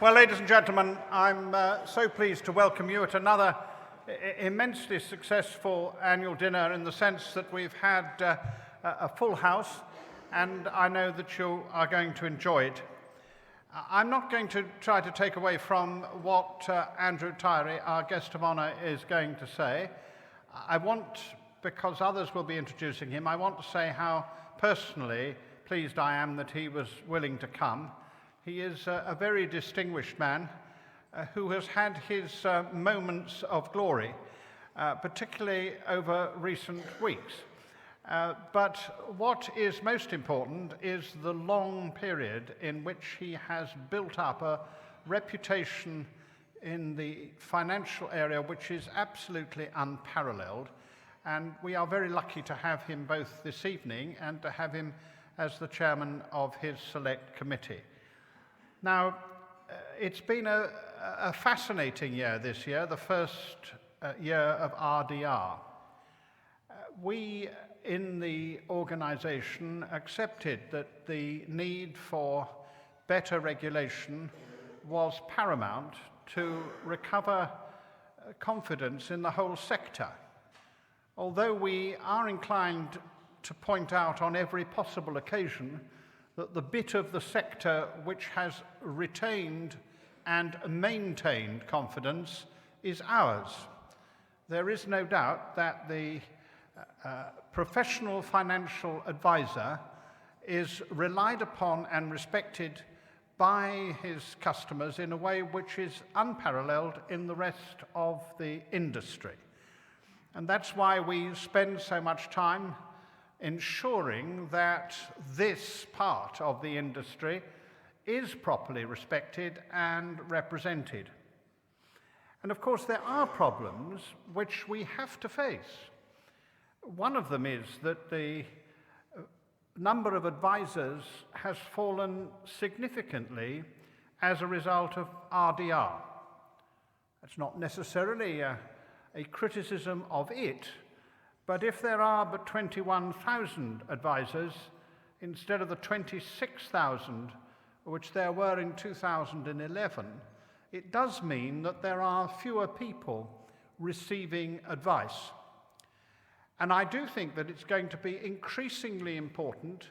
Well, ladies and gentlemen, I'm so pleased to welcome you at another immensely successful annual dinner, in the sense that we've had a full house, and I know that you are going to enjoy it. I'm not going to try to take away from what Andrew Tyree, our guest of honour, is going to say. I want, because others will be introducing him, I want to say how personally pleased I am that he was willing to come. He is a very distinguished man who has had his moments of glory, particularly over recent weeks. But what is most important is the long period in which he has built up a reputation in the financial area which is absolutely unparalleled. And we are very lucky to have him both this evening and to have him as the chairman of his select committee. Now, it's been a fascinating year this year, the first year of RDR. We in the organisation accepted that the need for better regulation was paramount to recover confidence in the whole sector. Although we are inclined to point out on every possible occasion that the bit of the sector which has retained and maintained confidence is ours. There is no doubt that the professional financial advisor is relied upon and respected by his customers in a way which is unparalleled in the rest of the industry. And that's why we spend so much time ensuring that this part of the industry is properly respected and represented. And of course, there are problems which we have to face. One of them is that the number of advisors has fallen significantly as a result of RDR. That's not necessarily a criticism of it, but if there are but 21,000 advisors instead of the 26,000 which there were in 2011, it does mean that there are fewer people receiving advice. And I do think that it's going to be increasingly important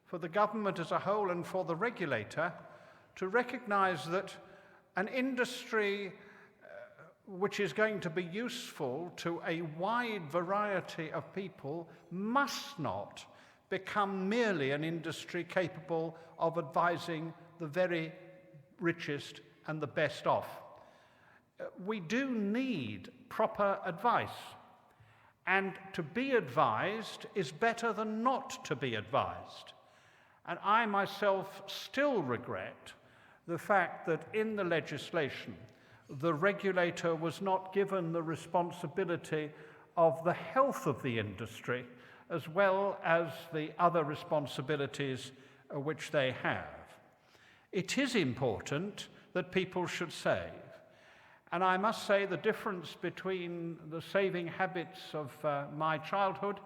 for the government as a whole and for the regulator to recognise that an industry which is going to be useful to a wide variety of people must not become merely an industry capable of advising the very richest and the best off. We do need proper advice, and to be advised is better than not to be advised. And I myself still regret the fact that in the legislation the regulator was not given the responsibility of the health of the industry as well as the other responsibilities which they have. It is important that people should save. And I must say the difference between the saving habits of my childhood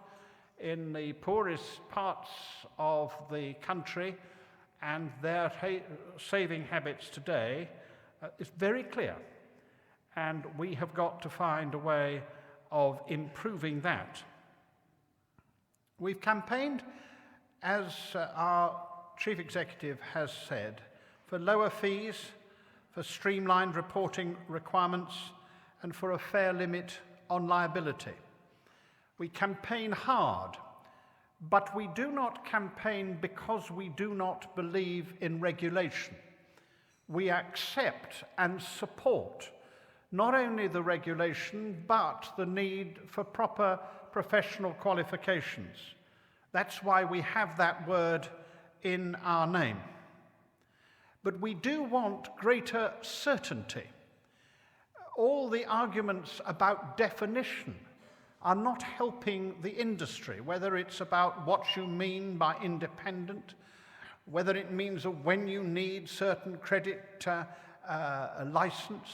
in the poorest parts of the country and their saving habits today is very clear. And we have got to find a way of improving that. We've campaigned, as our chief executive has said, for lower fees, for streamlined reporting requirements, and for a fair limit on liability. We campaign hard, but we do not campaign because we do not believe in regulation. We accept and support not only the regulation, but the need for proper professional qualifications. That's why we have that word in our name. But we do want greater certainty. All the arguments about definition are not helping the industry, whether it's about what you mean by independent, whether it means when you need certain credit license.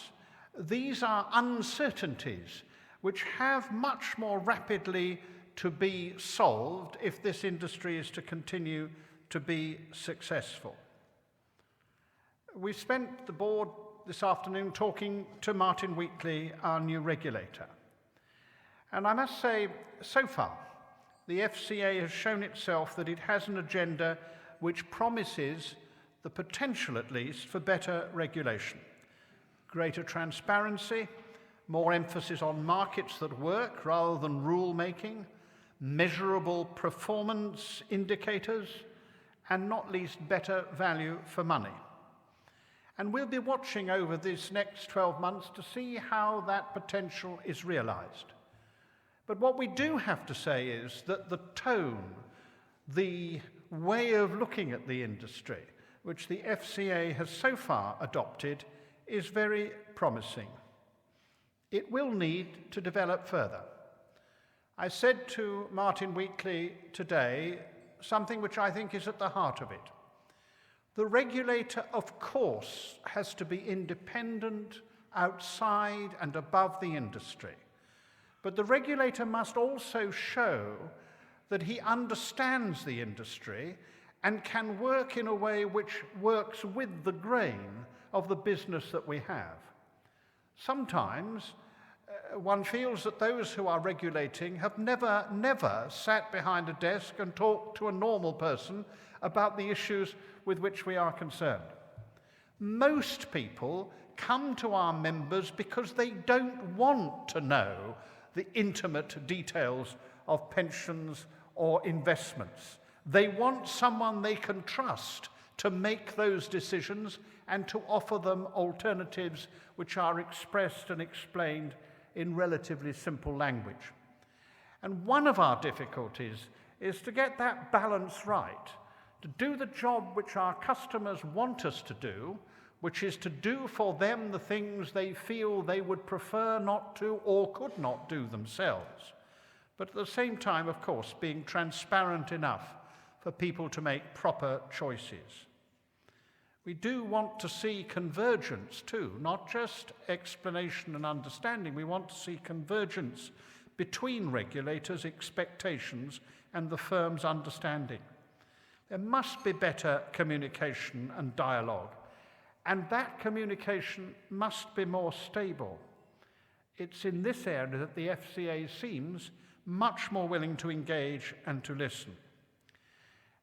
These are uncertainties which have much more rapidly to be solved if this industry is to continue to be successful. We spent the board this afternoon talking to Martin Wheatley, our new regulator. And I must say, so far, the FCA has shown itself that it has an agenda which promises the potential, at least, for better regulation. Greater transparency, more emphasis on markets that work rather than rule-making, measurable performance indicators, and not least better value for money. And we'll be watching over this next 12 months to see how that potential is realized. But what we do have to say is that the tone, the way of looking at the industry, which the FCA has so far adopted, is very promising. It will need to develop further. I said to Martin Wheatley today something which I think is at the heart of it. The regulator, of course, has to be independent, outside and above the industry. But the regulator must also show that he understands the industry and can work in a way which works with the grain of the business that we have. Sometimes one feels that those who are regulating have never sat behind a desk and talked to a normal person about the issues with which we are concerned. Most people come to our members because they don't want to know the intimate details of pensions or investments. They want someone they can trust to make those decisions and to offer them alternatives which are expressed and explained in relatively simple language. And one of our difficulties is to get that balance right, to do the job which our customers want us to do, which is to do for them the things they feel they would prefer not to or could not do themselves. But at the same time, of course, being transparent enough for people to make proper choices. We do want to see convergence too, not just explanation and understanding. We want to see convergence between regulators' expectations and the firm's understanding. There must be better communication and dialogue, and that communication must be more stable. It's in this area that the FCA seems much more willing to engage and to listen.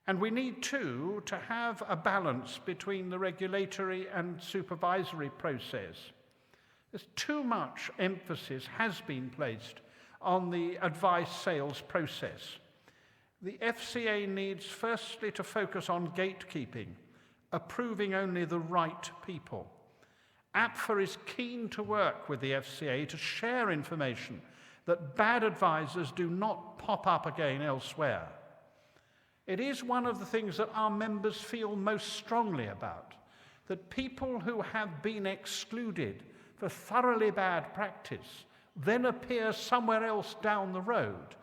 And we need, too, to have a balance between the regulatory and supervisory process. There's too much emphasis has been placed on the advice sales process. The FCA needs firstly to focus on gatekeeping, approving only the right people. APFA is keen to work with the FCA to share information that bad advisors do not pop up again elsewhere. It is one of the things that our members feel most strongly about, that people who have been excluded for thoroughly bad practice then appear somewhere else down the road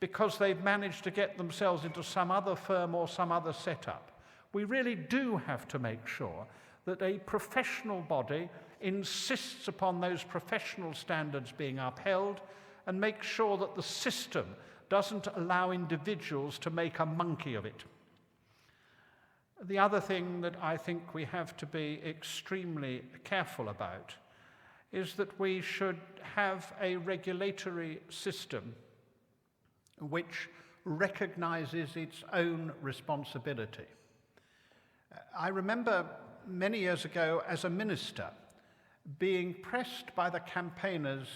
because they've managed to get themselves into some other firm or some other setup. We really do have to make sure that a professional body insists upon those professional standards being upheld and make sure that the system doesn't allow individuals to make a monkey of it. The other thing that I think we have to be extremely careful about is that we should have a regulatory system which recognizes its own responsibility. I remember many years ago as a minister being pressed by the campaigners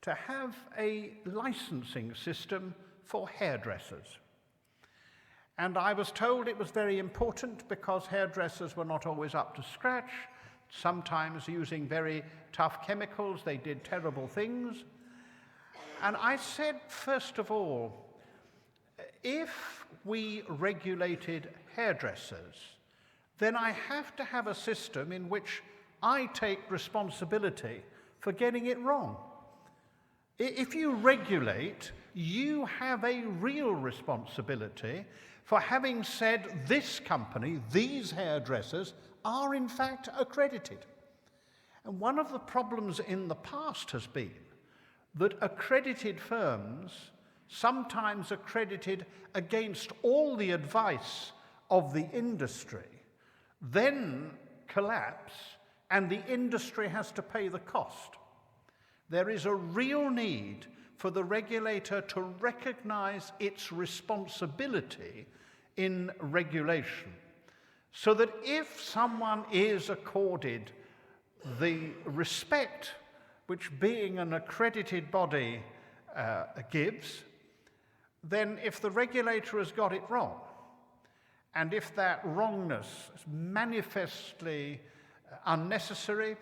to have a licensing system for hairdressers. And I was told it was very important because hairdressers were not always up to scratch, sometimes using very tough chemicals, they did terrible things. And I said, first of all, if we regulated hairdressers, then I have to have a system in which I take responsibility for getting it wrong. If you regulate, you have a real responsibility for having said this company, these hairdressers, are in fact accredited. And one of the problems in the past has been that accredited firms, sometimes accredited against all the advice of the industry, then collapse and the industry has to pay the cost. There is a real need for the regulator to recognize its responsibility in regulation, so that if someone is accorded the respect which being an accredited body gives, then if the regulator has got it wrong, and if that wrongness is manifestly unnecessary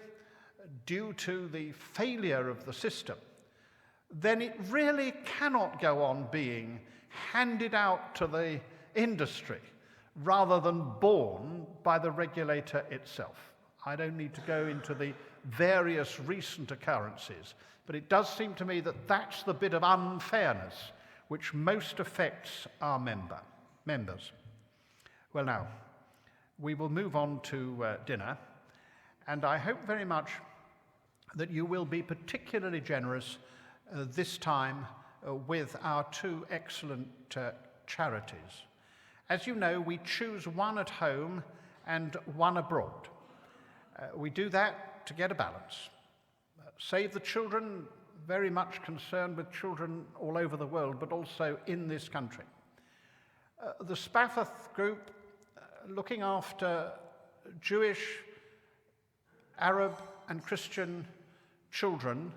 due to the failure of the system, then it really cannot go on being handed out to the industry rather than borne by the regulator itself. I don't need to go into the various recent occurrences, but it does seem to me that that's the bit of unfairness which most affects our members. Well, now, we will move on to dinner, and I hope very much that you will be particularly generous this time with our two excellent charities. As you know, we choose one at home and one abroad. We do that to get a balance. Save the Children, very much concerned with children all over the world, but also in this country. The Spafford Group, looking after Jewish, Arab and Christian children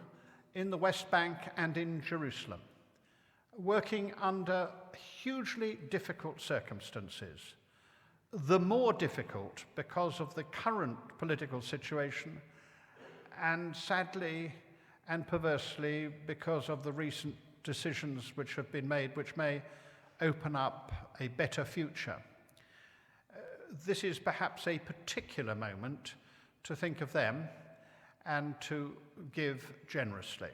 in the West Bank and in Jerusalem, working under hugely difficult circumstances, the more difficult because of the current political situation, and sadly and perversely because of the recent decisions which have been made which may open up a better future. This is perhaps a particular moment to think of them and to give generously.